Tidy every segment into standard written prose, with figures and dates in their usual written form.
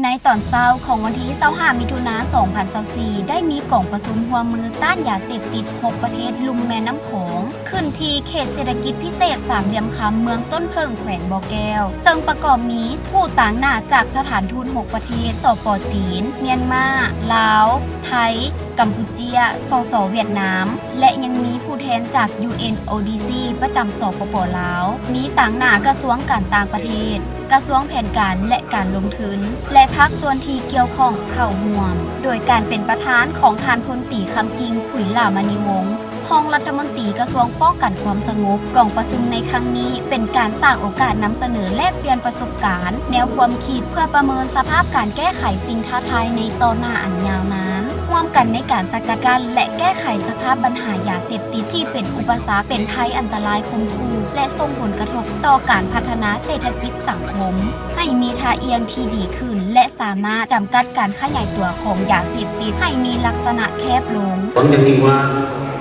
ในตอนเช้าของวันที่25มิถุนายน2024ได้มีกล่องประชุมหัวมือต้านยาเสพติด6ประเทศลุ่มแม่น้ำโขงขึ้นที่เขตเศรษฐกิจพิเศษสามเหลี่ยมคำเมืองต้นเพิงแขวงบ่อแก้วซึ่งประกอบมีผู้ต่างหน้าจากสถานทูต6ประเทศสป.จีนเมียนมาลาวไทยกัมพูเชียสส.เวียดนามและยังมีผู้แทนจาก UNODC ประจำสปป.ลาวมีต่างหน้ากระทรวงการต่างประเทศกระทรวงแผนการและการลงทุนและภาคส่วนที่เกี่ยวข้องเข้าร่วมโดยการเป็นประธานของท่านพลตรีคำกิ่ง ผุยหล่ามณีวงศ์รองรัฐมนตรีกระทรวงป้องกันความสงบกล่องประชุมในครั้งนี้เป็นการสร้างโอกาสนำเสนอแลกเปลี่ยนประสบการณ์แนวความคิดเพื่อประเมินสภาพการแก้ไขสิ่งท้าทายในตอนหน้าอันยาวนานร่วมกันในการสกัดกั้นและแก้ไขสภาพปัญหายาเสพติดที่เป็นอุปสรรคเป็นภัยอันตรายคมคู่และส่งผลกระทบต่อการพัฒนาเศรษฐกิจสังคมให้มีท่าเอียงที่ดีขึ้นและสามารถจำกัดการขยายตัวของยาเสพติดให้มีลักษณะแคบลงหวังอย่างยิ่งว่า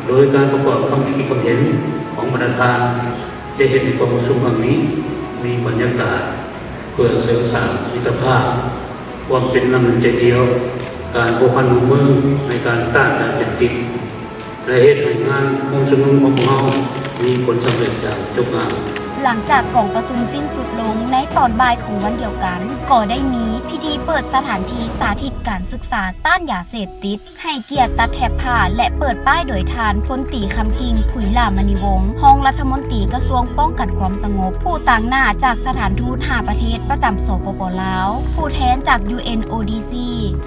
โดยการประกอบความคิดความเห็นของประธานจะเห็นกองประชุมครั้งนี้มีบรรยากาศเพื่อเสริมสร้างมิตรภาพความเป็นน้ำหนึ่งใจเดียวการผูกพันมือในการต้านยาเสพติดและเหตุให้งานองค์ชุมนุมของเรามีผลสำเร็จอย่างจบงามหลังจากกล่องประชุมสิ้นสุดลงในตอนบ่ายของวันเดียวกันก็ได้มีพิธีเปิดสถานที่สาธิตการศึกษาต้านยาเสพติดให้เกียรติตัดแถบผ้าและเปิดป้ายโดยทานพลตรีคำกิ่ง ผุยหล่ามณีวงศ์รองรัฐมนตรีกระทรวงป้องกันความสงบผู้ต่างหน้าจากสถานทูต5ประเทศประจำสปป.ลาวผู้แทนจาก UNODC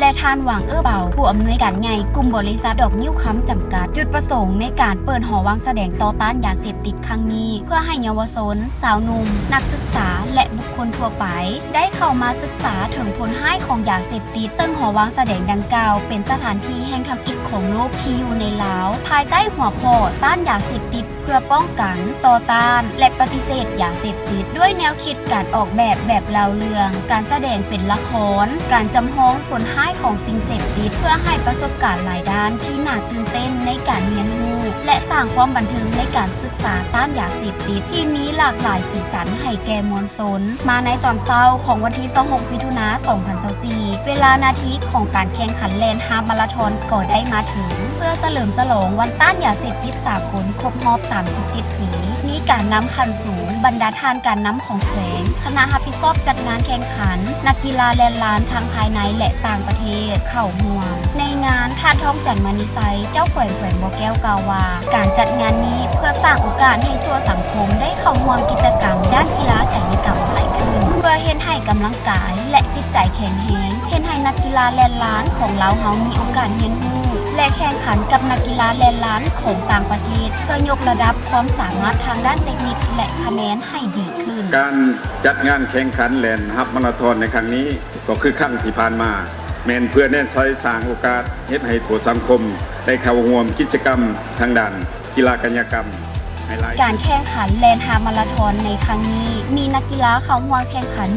และทานหวังเบาผู้อำนวยการใหญ่กลุ่มบริษัทดอกนิ้วค้ำจำกัดจุดประสงค์ในการเปิดหอวางแสดงต่อต้านยาเสพติดครั้งนี้เพื่อให้เยาวชนสาวหนุ่มนักศึกษาและบุคคลทั่วไปได้เข้ามาศึกษาถึงผลให้ของยาเสพติดซึ่งหอวางแสดงดังกล่าวเป็นสถานที่แห่งทำอิฐของโลกที่อยู่ในลาวภายใต้หัวข้อต้านยาเสพติดเพื่อป้องกันต่อต้านและปฏิเสธยาเสพติดด้วยแนวคิดการออกแบบเล่าเรื่องการแสดงเป็นละครการจำลองผลให้ของสิ่งเสพติดเพื่อให้ประสบการณ์หลายด้านที่น่าตื่นเต้นในการเรียนรู้และสร้างความบันเทิงในการศึกษาต้านยาเสพติดที่มีหลากหลายสีสันให้แก่มวลชนมาในตอนเช้าของวันที่26มิถุนายน2024เวลานาทีของการแข่งขันแลนฮาล์ฟมาราธอนก็ได้มาถึงเพื่อเฉลิมฉลองวันต้านยาเสพติดสากลครบรอบ37 ปีมีการนำขันสูงบรรดาทานการนำของแขวงคณะรับผิดชอบจัดงานแข่งขันนักกีฬาแลนล้านทั้งภายในและต่างประเทศเข้าร่วมในงานท่านท้องจันทร์มณีไซเจ้าแขวงบ่อแก้วกล่าวว่าการจัดงานนี้เพื่อสร้างโอกาสให้ทั่วสังคมได้เข้าร่วมกิจกรรมด้านกีฬากายกรรมหลายขึ้นเพื่อเฮ็ดให้กำลังกายและจิตใจแข็งแรงเฮ็ดให้นักกีฬาแลนล้านของเราเฮามีโอกาสเรียนรู้และแข่งขันกับนักกีฬาแลนล้านของต่างประเทศเพื่อยกระดับความสามารถทางด้านเทคนิคและคะแนนให้ดีขึ้นการจัดงานแข่งขันแลนฮาล์ฟมาราธอนในครั้งนี้ก็คือครั้งที่ผ่านมาแม่นเพื่อแน่นซอยสร้างโอกาสเฮ็ดให้ทั่วสังคมได้เข้าร่วมกิจกรรมทางด้านกีฬากายกรรมการแข่งขันแลนฮาล์ฟมาราธอนในครั้งนี้มีนักกีฬาเข้าร่วมแข่งขัน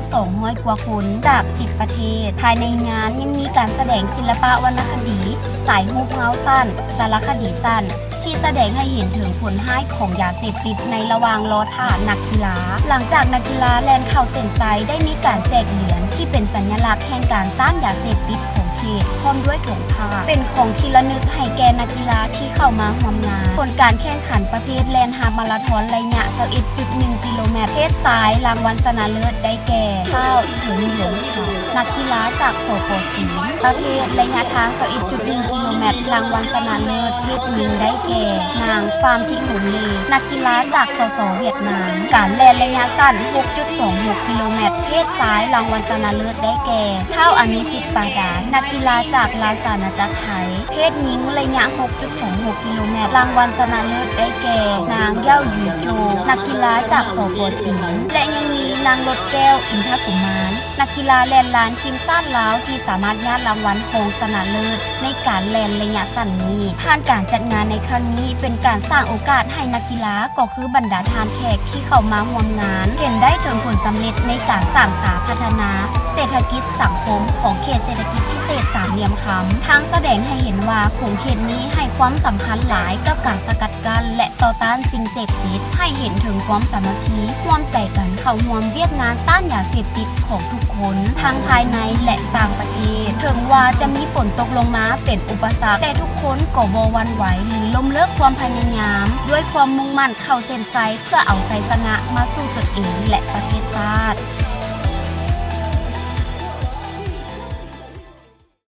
1,200 กว่าคนจาก 10 ประเทศภายในงานยังมีการแสดงศิลปะวรรณคดีสายรูปเงาสั้นสารคดีสั้นที่แสดงให้เห็นถึงผลให้ของยาเสพติดในระหว่างรอท่านักกีฬาหลังจากนักกีฬาแลนเข้าเส้นชัยได้มีการแจกเหรียญที่เป็นสัญลักษณ์แห่งการต้านยาเสพติดของเขตพร้อมด้วยธงผ้าเป็นของที่ระลึกให้แก่นักกีฬาที่เข้ามาร่วมงานผลการแข่งขันประเภทแลนฮาล์ฟมาราธอนระยะ 21.1 กิโลเมตรเพศซ้ายรางวัลชนะเลิศได้แก่ข้าวเฉินหลงเฉานักกีฬาจากสป.จีนประเภทระยะทาง 21.1 กิโลเมตรรางวัลชนะเลิศเพศหญิงได้แก่นางฟาร์มจิงหงเลนักกีฬาจากสส.เวียดนามการแล่นระยะสั้น 6.26 กิโลเมตรเพศซ้ายรางวัลชนะเลิศได้แก่เท่าอนุสิทธิ์ปาดานักกีฬาจากราชอาณาจักรไทยเพศหญิงระยะ 6.26 กิโลเมตรรางวัลชนะเลิศได้แก่นางเย่าหยูโจนักกีฬาจากสป.จีนและยังมีนางรถแก้วอินทกุมารนักกีฬาแล่นล้านทีมชาติลาวที่สามารถญาติรางวัลรองชนะเลิศในการแล่นระยะสั้นนี้ผ่านการจัดงานในครั้งนี้เป็นการสร้างโอกาสให้นักกีฬาก็คือบรรดาทานแขกที่เข้ามาร่วมงานเห็นได้ถึงผลสำเร็จในการสร้างสาพัฒนาเศรษฐกิจสังคมของเขตเศรษฐกิจพิเศษสามเหลี่ยมคำทางแสดงให้เห็นว่าของเขตนี้ให้ความสำคัญหลายกับการสกัดกั้นและต่อต้านสิ่งเสพติดให้เห็นถึงความสามัคคีร่วมใจกันเข้าร่วมเวียกงานต้านยาเสพติดของทุกคนทางภ ายในและต่างประเทศถึงว่าจะมีฝนตกลงมาเป็นอุปสรรคแต่ทุกคนก็บ่หวั่นไหวหรือล้มเลิกความพยายามด้วยความมุ่งมั่นเข้าเส้นชัยเพื่อเอาชัยชนะมาสู่ตนเองและประเทศชาติ